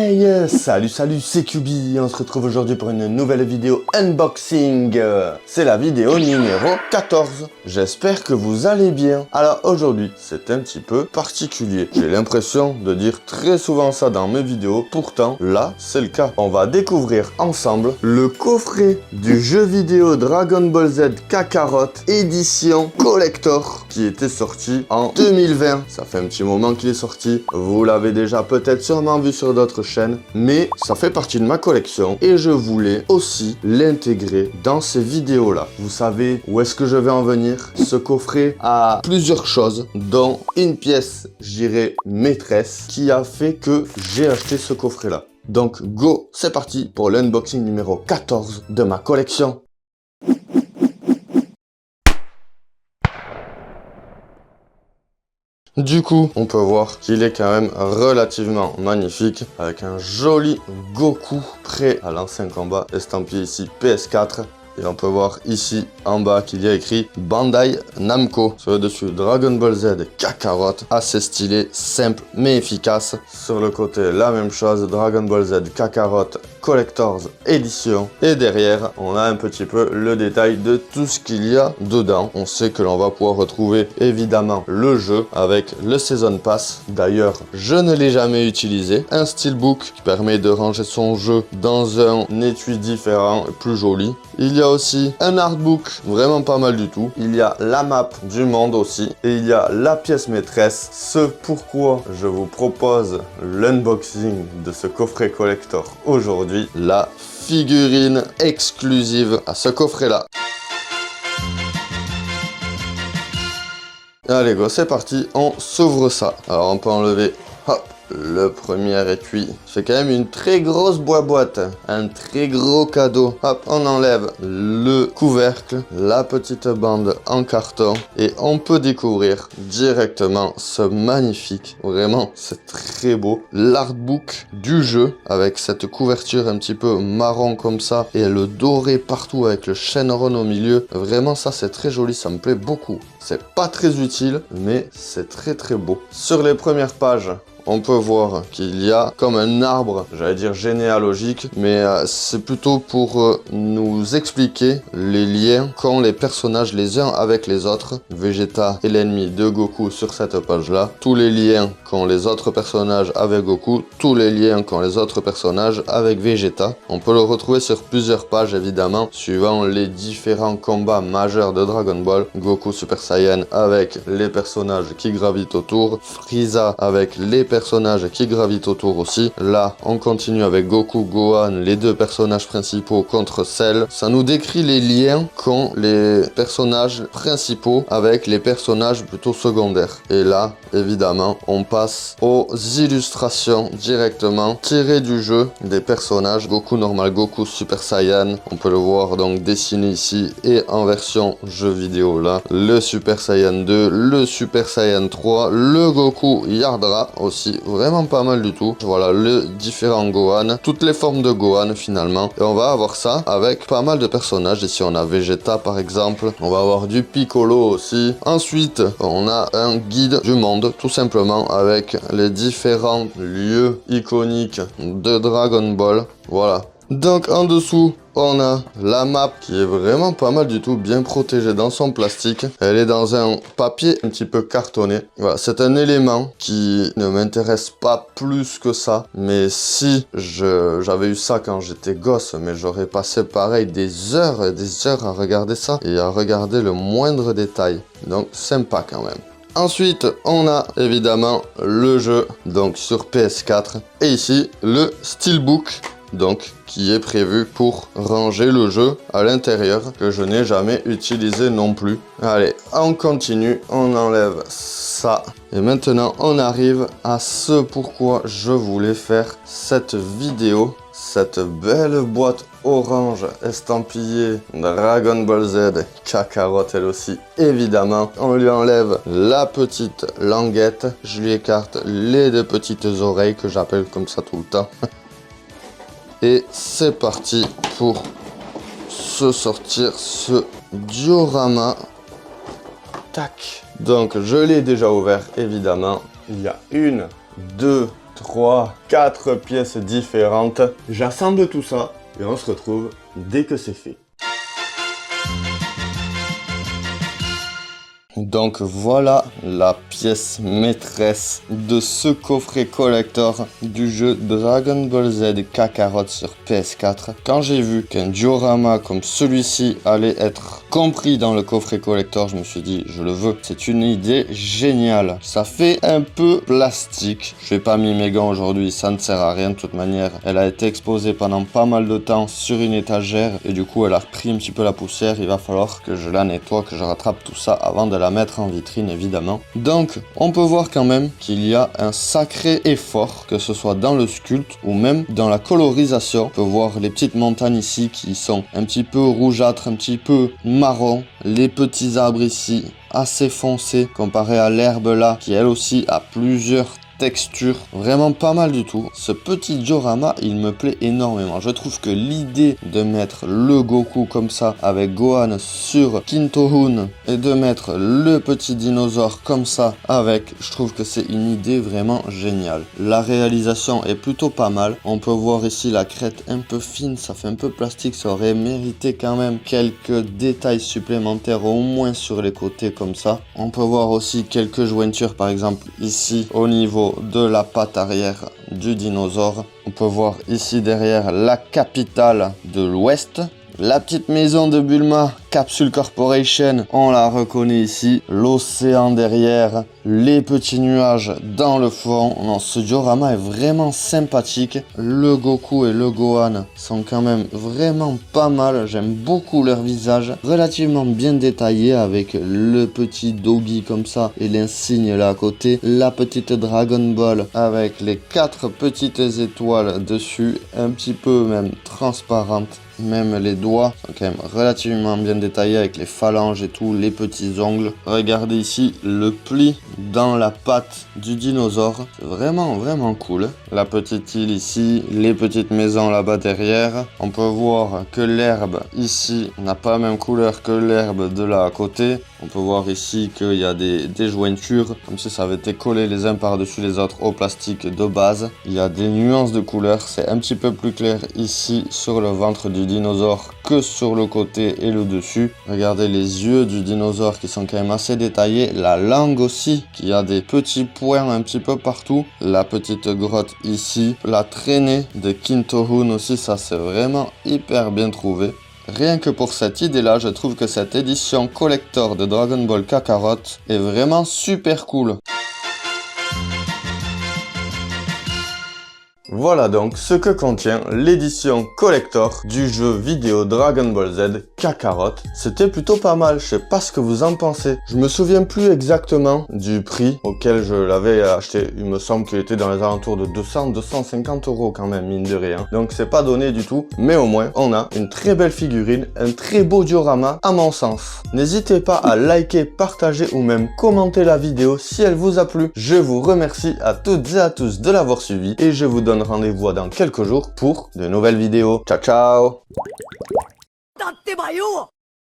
Hey, salut, c'est QB, on se retrouve aujourd'hui pour une nouvelle vidéo unboxing. C'est la vidéo numéro 14. J'espère que vous allez bien. Alors aujourd'hui, c'est un petit peu particulier. J'ai l'impression de dire très souvent ça dans mes vidéos. Pourtant, là, c'est le cas. On va découvrir ensemble le coffret du jeu vidéo Dragon Ball Z Kakarot édition collector qui était sorti en 2020. Ça fait un petit moment qu'il est sorti. Vous l'avez déjà peut-être sûrement vu sur d'autres chaînes, mais ça fait partie de ma collection et je voulais aussi l'intégrer dans ces vidéos là. Vous savez où est-ce que je vais en venir? Ce coffret a plusieurs choses, dont une pièce, je dirais maîtresse, qui a fait que j'ai acheté ce coffret là. Donc go, c'est parti pour l'unboxing numéro 14 de ma collection. Du coup, on peut voir qu'il est quand même relativement magnifique, avec un joli Goku prêt à l'ancien combat, estampillé ici PS4. Et on peut voir ici en bas qu'il y a écrit Bandai Namco. Sur le dessus, Dragon Ball Z Kakarot. Assez stylé, simple mais efficace. Sur le côté, la même chose, Dragon Ball Z Kakarot Collector's Edition. Et derrière, on a un petit peu le détail de tout ce qu'il y a dedans. On sait que l'on va pouvoir retrouver évidemment le jeu avec le Season Pass. D'ailleurs, je ne l'ai jamais utilisé. Un steelbook qui permet de ranger son jeu dans un étui différent, plus joli. Il y a aussi un artbook, vraiment pas mal du tout. Il y a la map du monde aussi. Et il y a la pièce maîtresse. Ce pourquoi je vous propose l'unboxing de ce coffret collector aujourd'hui. La figurine exclusive à ce coffret-là. Allez go, c'est parti, on s'ouvre ça. Alors on peut enlever, hop, le premier étui. C'est quand même une très grosse boîte, un très gros cadeau. Hop, on enlève le couvercle, la petite bande en carton et on peut découvrir directement ce magnifique, vraiment c'est très beau, l'artbook du jeu avec cette couverture un petit peu marron comme ça et le doré partout avec le Shenron au milieu. Vraiment ça c'est très joli, ça me plaît beaucoup. C'est pas très utile mais c'est très beau. Sur les premières pages, on peut voir qu'il y a comme un arbre, j'allais dire généalogique, mais c'est plutôt pour nous expliquer les liens qu'ont les personnages les uns avec les autres. Vegeta est l'ennemi de Goku sur cette page-là. Tous les liens qu'ont les autres personnages avec Goku, tous les liens qu'ont les autres personnages avec Vegeta. On peut le retrouver sur plusieurs pages évidemment, suivant les différents combats majeurs de Dragon Ball. Goku Super Saiyan avec les personnages qui gravitent autour, Frieza avec les personnages qui gravitent autour aussi. Là, on continue avec Goku, Gohan, les deux personnages principaux contre Cell. Ça nous décrit les liens qu'ont les personnages principaux avec les personnages plutôt secondaires. Et là, évidemment, on passe aux illustrations directement tirées du jeu des personnages. Goku normal, Goku Super Saiyan. On peut le voir donc dessiné ici et en version jeu vidéo là. Le Super Saiyan 2, le Super Saiyan 3, le Goku Yardra aussi. Vraiment pas mal du tout. Voilà le différent Gohan, toutes les formes de Gohan finalement. Et on va avoir ça avec pas mal de personnages. Ici on a Vegeta par exemple. On va avoir du Piccolo aussi. Ensuite on a un guide du monde tout simplement avec les différents lieux iconiques de Dragon Ball. Voilà. Donc en dessous, on a la map qui est vraiment pas mal du tout, bien protégée dans son plastique. Elle est dans un papier un petit peu cartonné. Voilà, c'est un élément qui ne m'intéresse pas plus que ça. Mais si j'avais eu ça quand j'étais gosse, mais j'aurais passé pareil des heures et des heures à regarder ça et à regarder le moindre détail. Donc sympa quand même. Ensuite, on a évidemment le jeu, donc sur PS4. Et ici, le Steelbook. Donc, qui est prévu pour ranger le jeu à l'intérieur, que je n'ai jamais utilisé non plus. Allez, on continue, on enlève ça. Et maintenant, on arrive à ce pourquoi je voulais faire cette vidéo. Cette belle boîte orange estampillée Dragon Ball Z Kakarot elle aussi évidemment. On lui enlève la petite languette, je lui écarte les deux petites oreilles que j'appelle comme ça tout le temps. Et c'est parti pour se sortir ce diorama. Tac. Donc je l'ai déjà ouvert évidemment. Il y a une, deux, 3, 4 pièces différentes. J'assemble tout ça et on se retrouve dès que c'est fait. Donc voilà la pièce maîtresse de ce coffret collector du jeu Dragon Ball Z Kakarot sur PS4. Quand j'ai vu qu'un diorama comme celui-ci allait être compris dans le coffret collector, je me suis dit je le veux. C'est une idée géniale. Ça fait un peu plastique. Je n'ai pas mis mes gants aujourd'hui, ça ne sert à rien de toute manière. Elle a été exposée pendant pas mal de temps sur une étagère et du coup elle a repris un petit peu la poussière. Il va falloir que je la nettoie, que je rattrape tout ça avant de la mettre en vitrine évidemment. Donc on peut voir quand même qu'il y a un sacré effort, que ce soit dans le sculpte ou même dans la colorisation. On peut voir les petites montagnes ici qui sont un petit peu rougeâtres, un petit peu marron, les petits arbres ici assez foncés comparé à l'herbe là qui elle aussi a plusieurs texture, vraiment pas mal du tout. Ce petit diorama, il me plaît énormément. Je trouve que l'idée de mettre le Goku comme ça avec Gohan sur Kintohun et de mettre le petit dinosaure comme ça avec, je trouve que c'est une idée vraiment géniale. La réalisation est plutôt pas mal. On peut voir ici la crête un peu fine, ça fait un peu plastique, ça aurait mérité quand même quelques détails supplémentaires au moins sur les côtés comme ça. On peut voir aussi quelques jointures par exemple ici au niveau de la patte arrière du dinosaure. On peut voir ici derrière la capitale de l'Ouest. La petite maison de Bulma, Capsule Corporation, on la reconnaît ici. L'océan derrière, les petits nuages dans le fond. Non, ce diorama est vraiment sympathique. Le Goku et le Gohan sont quand même vraiment pas mal. J'aime beaucoup leur visage, relativement bien détaillé avec le petit Doggy comme ça et l'insigne là à côté. La petite Dragon Ball avec les 4 petites étoiles dessus, un petit peu même transparentes. Même les doigts sont quand même relativement bien détaillés avec les phalanges et tout, les petits ongles. Regardez ici le pli dans la patte du dinosaure. C'est vraiment cool. La petite île ici, les petites maisons là-bas derrière. On peut voir que l'herbe ici n'a pas la même couleur que l'herbe de là à côté. On peut voir ici qu'il y a des jointures, comme si ça avait été collé les uns par-dessus les autres au plastique de base. Il y a des nuances de couleurs, c'est un petit peu plus clair ici sur le ventre du dinosaure que sur le côté et le dessus. Regardez les yeux du dinosaure qui sont quand même assez détaillés. La langue aussi, qui a des petits points un petit peu partout. La petite grotte ici. La traînée de Kintohun aussi, ça c'est vraiment hyper bien trouvé. Rien que pour cette idée-là, je trouve que cette édition collector de Dragon Ball Kakarot est vraiment super cool. Voilà donc ce que contient l'édition collector du jeu vidéo Dragon Ball Z Kakarot. C'était plutôt pas mal, je sais pas ce que vous en pensez. Je me souviens plus exactement du prix auquel je l'avais acheté. Il me semble qu'il était dans les alentours de 200-250 € quand même, mine de rien. Donc c'est pas donné du tout, mais au moins on a une très belle figurine, un très beau diorama à mon sens. N'hésitez pas à liker, partager ou même commenter la vidéo si elle vous a plu. Je vous remercie à toutes et à tous de l'avoir suivi et je vous donne rendez-vous dans quelques jours pour de nouvelles vidéos. Ciao ciao!